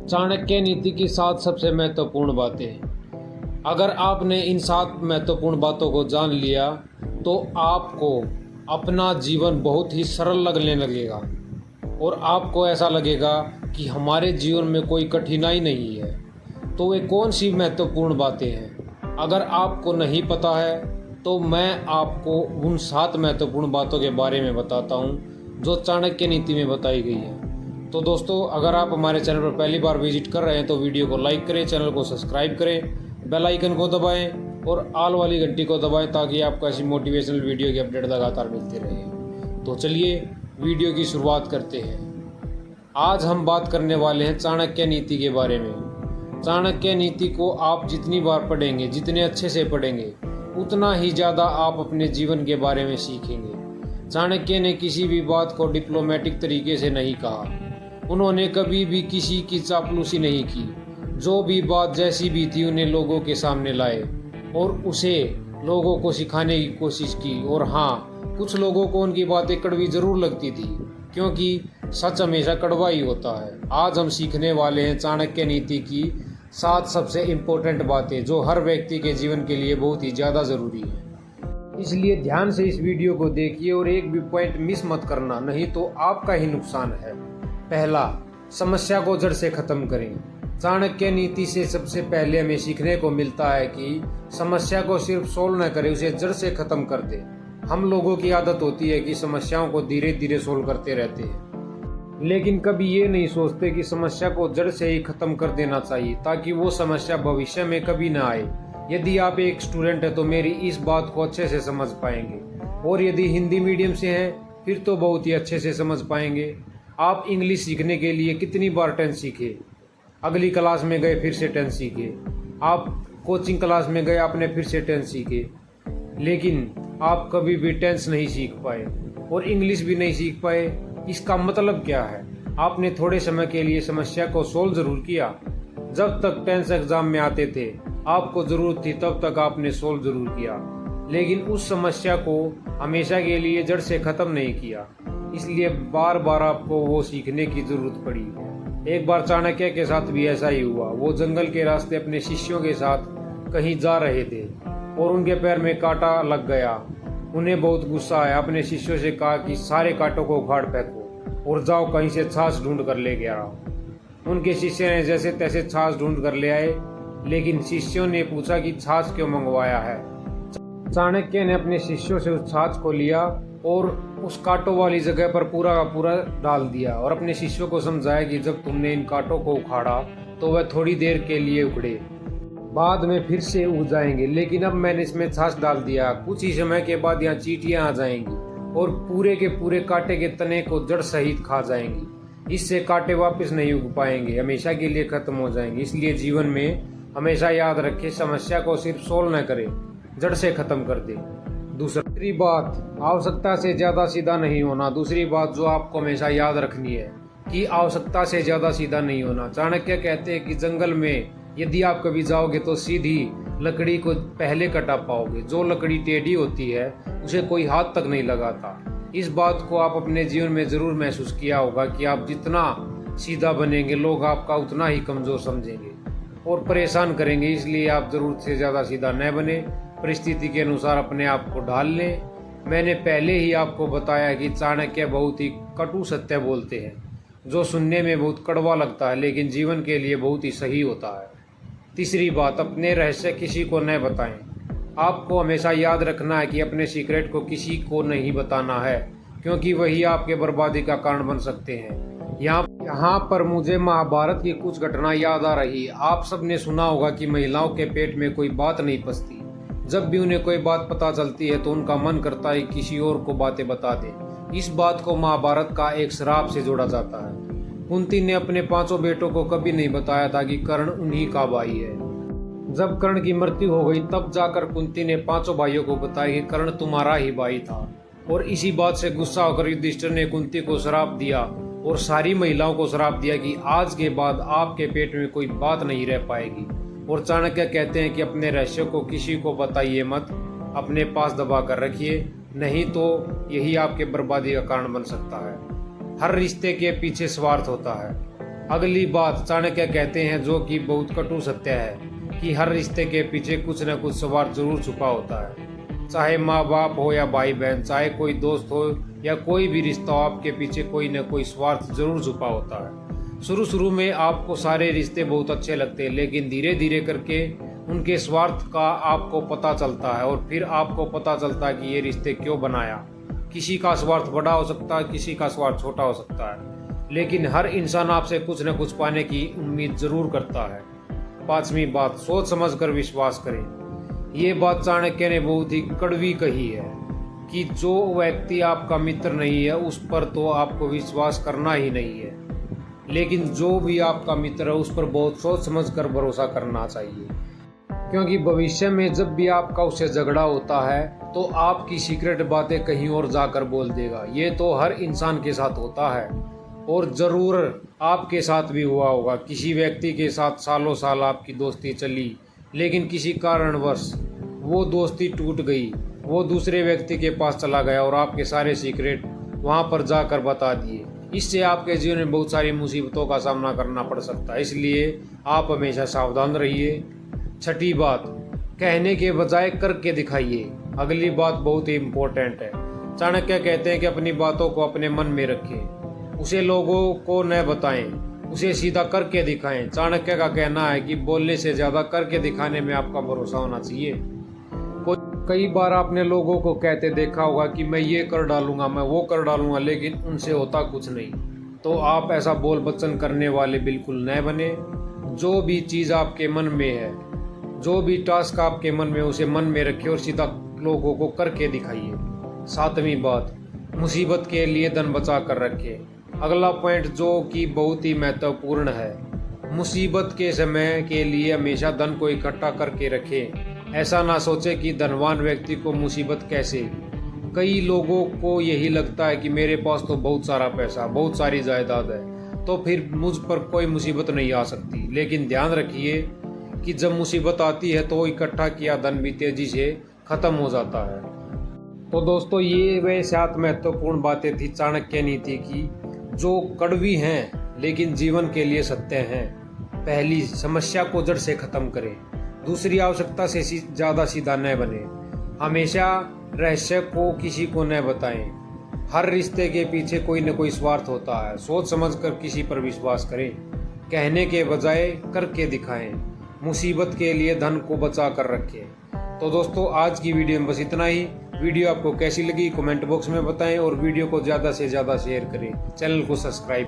चाणक्य नीति की 7 सबसे महत्वपूर्ण बातें। अगर आपने इन 7 महत्वपूर्ण बातों को जान लिया तो आपको अपना जीवन बहुत ही सरल लगने लगेगा और आपको ऐसा लगेगा कि हमारे जीवन में कोई कठिनाई नहीं है। तो वे कौन सी महत्वपूर्ण बातें हैं? अगर आपको नहीं पता है तो मैं आपको उन 7 महत्वपूर्ण बातों के बारे में बताता हूँ जो चाणक्य नीति में बताई गई है। तो दोस्तों, अगर आप हमारे चैनल पर पहली बार विजिट कर रहे हैं तो वीडियो को लाइक करें, चैनल को सब्सक्राइब करें, बेल आइकन को दबाएं और ऑल वाली घंटी को दबाएं ताकि आपको ऐसी मोटिवेशनल वीडियो की अपडेट लगातार मिलती रहे। तो चलिए वीडियो की शुरुआत करते हैं। आज हम बात करने वाले हैं चाणक्य नीति के बारे में। चाणक्य नीति को आप जितनी बार पढ़ेंगे, जितने अच्छे से पढ़ेंगे, उतना ही ज़्यादा आप अपने जीवन के बारे में सीखेंगे। चाणक्य ने किसी भी बात को डिप्लोमेटिक तरीके से नहीं कहा। उन्होंने कभी भी किसी की चापलूसी नहीं की। जो भी बात जैसी भी थी उन्हें लोगों के सामने लाए और उसे लोगों को सिखाने की कोशिश की। और हाँ, कुछ लोगों को उनकी बातें कड़वी ज़रूर लगती थी क्योंकि सच हमेशा कड़वा ही होता है। आज हम सीखने वाले हैं चाणक्य नीति की 7 सबसे इम्पोर्टेंट बातें जो हर व्यक्ति के जीवन के लिए बहुत ही ज़्यादा ज़रूरी है। इसलिए ध्यान से इस वीडियो को देखिए और एक भी पॉइंट मिस मत करना, नहीं तो आपका ही नुकसान है। पहला, समस्या को जड़ से खत्म करें। चाणक्य नीति से सबसे पहले हमें सीखने को मिलता है कि समस्या को सिर्फ सोल्व न करें, उसे जड़ से खत्म कर दे। हम लोगों की आदत होती है कि समस्याओं को धीरे धीरे सोल्व करते रहते हैं, लेकिन कभी ये नहीं सोचते कि समस्या को जड़ से ही खत्म कर देना चाहिए ताकि वो समस्या भविष्य में कभी ना आए। यदि आप एक स्टूडेंट है तो मेरी इस बात को अच्छे से समझ पाएंगे, और यदि हिंदी मीडियम से हैं फिर तो बहुत ही अच्छे से समझ पाएंगे। आप इंग्लिश सीखने के लिए कितनी बार टेंस सीखे, अगली क्लास में गए फिर से टेंस सीखे, आप कोचिंग क्लास में गए आपने फिर से टेंस सीखे, लेकिन आप कभी भी टेंस नहीं सीख पाए और इंग्लिश भी नहीं सीख पाए। इसका मतलब क्या है? आपने थोड़े समय के लिए समस्या को सोल्व जरूर किया। जब तक टेंस एग्जाम में आते थे आपको जरूरत थी तब तक आपने सोल्व जरूर किया, लेकिन उस समस्या को हमेशा के लिए जड़ से खत्म नहीं किया। इसलिए बार बार आपको वो सीखने की जरूरत पड़ी। एक बार चाणक्य के साथ भी ऐसा ही हुआ। वो जंगल के रास्ते अपने शिष्यों के साथ कहीं जा रहे थे और उनके पैर में कांटा लग गया। उन्हें बहुत गुस्सा आया। अपने शिष्यों से कहा कि सारे कांटों को उखाड़ फेंको और जाओ कहीं से छाछ ढूंढ कर ले गया। उनके शिष्य ने जैसे तैसे छाछ ढूंढ कर ले आए, लेकिन शिष्यों ने पूछा कि छाछ क्यों मंगवाया है। चाणक्य ने अपने शिष्यों से उस छाछ को लिया और उस कांटों वाली जगह पर पूरा का पूरा डाल दिया और अपने शिष्यों को समझाया कि जब तुमने इन कांटों को उखाड़ा तो वह थोड़ी देर के लिए उखड़े, बाद में फिर से उग जाएंगे, लेकिन अब मैंने इसमें छाछ डाल दिया, कुछ ही समय के बाद यहाँ चींटियां आ जाएंगी और पूरे के पूरे कांटे के तने को जड़ सहित खा जाएंगी। इससे कांटे वापस नहीं उग पाएंगे, हमेशा के लिए खत्म हो जाएंगे। इसलिए जीवन में हमेशा याद रखें, समस्या को सिर्फ सोल्व न करें, जड़ से खत्म कर दे। दूसरी बात, आवश्यकता से ज्यादा सीधा नहीं होना। दूसरी बात जो आपको हमेशा याद रखनी है कि आवश्यकता से ज्यादा सीधा नहीं होना। चाणक्य कहते हैं कि जंगल में यदि आप कभी जाओगे तो सीधी लकड़ी को पहले कटा पाओगे। जो लकड़ी टेढ़ी होती है उसे कोई हाथ तक नहीं लगाता। इस बात को आप अपने जीवन में जरूर महसूस किया होगा कि आप जितना सीधा बनेंगे लोग आपका उतना ही कमजोर समझेंगे और परेशान करेंगे। इसलिए आप जरूरत से ज्यादा सीधा न बने, परिस्थिति के अनुसार अपने आप को ढाल लें। मैंने पहले ही आपको बताया कि चाणक्य बहुत ही कटु सत्य बोलते हैं जो सुनने में बहुत कड़वा लगता है लेकिन जीवन के लिए बहुत ही सही होता है। तीसरी बात, अपने रहस्य किसी को न बताएं। आपको हमेशा याद रखना है कि अपने सीक्रेट को किसी को नहीं बताना है क्योंकि वही आपके बर्बादी का कारण बन सकते हैं। यहाँ पर मुझे महाभारत की कुछ घटना याद आ रही। आप सबने सुना होगा कि महिलाओं के पेट में कोई बात नहीं पचती। जब भी उन्हें कोई बात पता चलती है तो उनका मन करता है किसी और को बातें बता दे। इस बात को महाभारत का एक श्राप से जोड़ा जाता है। कुंती ने अपने 5 बेटों को कभी नहीं बताया था कि कर्ण उन्हीं का भाई है। जब कर्ण की मृत्यु हो गई तब जाकर कुंती ने 5 भाइयों को बताया कि कर्ण तुम्हारा ही भाई था। और इसी बात से गुस्सा होकर युधिष्ठिर ने कुंती को श्राप दिया और सारी महिलाओं को श्राप दिया कि आज के बाद आपके पेट में कोई बात नहीं रह पाएगी। और चाणक्य कहते हैं कि अपने रहस्य को किसी को बताइए मत, अपने पास दबा कर रखिए, नहीं तो यही आपके बर्बादी का कारण बन सकता है। हर रिश्ते के पीछे स्वार्थ होता है। अगली बात चाणक्य कहते हैं, जो कि बहुत कटु सत्य है, कि हर रिश्ते के पीछे कुछ न कुछ स्वार्थ जरूर छुपा होता है। चाहे माँ बाप हो या भाई बहन, चाहे कोई दोस्त हो या कोई भी रिश्ता हो, आपके पीछे कोई न कोई स्वार्थ जरूर छुपा होता है। शुरू में आपको सारे रिश्ते बहुत अच्छे लगते हैं, लेकिन धीरे धीरे करके उनके स्वार्थ का आपको पता चलता है, और फिर आपको पता चलता है कि ये रिश्ते क्यों बनाया। किसी का स्वार्थ बड़ा हो सकता है, किसी का स्वार्थ छोटा हो सकता है, लेकिन हर इंसान आपसे कुछ न कुछ पाने की उम्मीद जरूर करता है। 5वीं बात, सोच समझ कर विश्वास करें। ये बात चाणक्य ने बहुत ही कड़वी कही है कि जो व्यक्ति आपका मित्र नहीं है उस पर तो आपको विश्वास करना ही नहीं है, लेकिन जो भी आपका मित्र है उस पर बहुत सोच समझ कर भरोसा करना चाहिए, क्योंकि भविष्य में जब भी आपका उससे झगड़ा होता है तो आपकी सीक्रेट बातें कहीं और जाकर बोल देगा। ये तो हर इंसान के साथ होता है, और ज़रूर आपके साथ भी हुआ होगा। किसी व्यक्ति के साथ सालों साल आपकी दोस्ती चली, लेकिन किसी कारणवश वो दोस्ती टूट गई, वो दूसरे व्यक्ति के पास चला गया और आपके सारे सीक्रेट वहाँ पर जाकर बता दिए। इससे आपके जीवन में बहुत सारी मुसीबतों का सामना करना पड़ सकता है, इसलिए आप हमेशा सावधान रहिए। 6ठी बात, कहने के बजाय करके दिखाइए। अगली बात बहुत ही इम्पोर्टेंट है। चाणक्य कहते हैं कि अपनी बातों को अपने मन में रखें, उसे लोगों को न बताएं, उसे सीधा करके दिखाएं। चाणक्य का कहना है कि बोलने से ज़्यादा करके दिखाने में आपका भरोसा होना चाहिए। कई बार आपने लोगों को कहते देखा होगा कि मैं ये कर डालूंगा, मैं वो कर डालूंगा, लेकिन उनसे होता कुछ नहीं। तो आप ऐसा बोल बच्चन करने वाले बिल्कुल न बने। जो भी चीज़ आपके मन में है, जो भी टास्क आपके मन में, उसे मन में रखिए और सीधा लोगों को करके दिखाइए। 7वीं बात, मुसीबत के लिए धन बचा कर रखें। अगला पॉइंट जो कि बहुत ही महत्वपूर्ण है, मुसीबत के समय के लिए हमेशा धन को इकट्ठा करके रखें। ऐसा ना सोचे कि धनवान व्यक्ति को मुसीबत कैसे। कई लोगों को यही लगता है कि मेरे पास तो बहुत सारा पैसा, बहुत सारी जायदाद है, तो फिर मुझ पर कोई मुसीबत नहीं आ सकती। लेकिन ध्यान रखिए कि जब मुसीबत आती है तो इकट्ठा किया धन भी तेजी से खत्म हो जाता है। तो दोस्तों, ये वे 7 महत्वपूर्ण बातें थी चाणक्य नीति की, जो कड़वी हैं लेकिन जीवन के लिए सत्य हैं। पहली, समस्या को जड़ से खत्म करें। दूसरी, आवश्यकता से ज़्यादा सीधा न बने। हमेशा रहस्य को किसी को न बताएं। हर रिश्ते के पीछे कोई न कोई स्वार्थ होता है। सोच समझकर किसी पर विश्वास करें। कहने के बजाय करके दिखाएं। मुसीबत के लिए धन को बचा कर रखें। तो दोस्तों, आज की वीडियो में बस इतना ही। वीडियो आपको कैसी लगी कमेंट बॉक्स में बताएं, और वीडियो को ज़्यादा से ज़्यादा शेयर करें। चैनल को सब्सक्राइब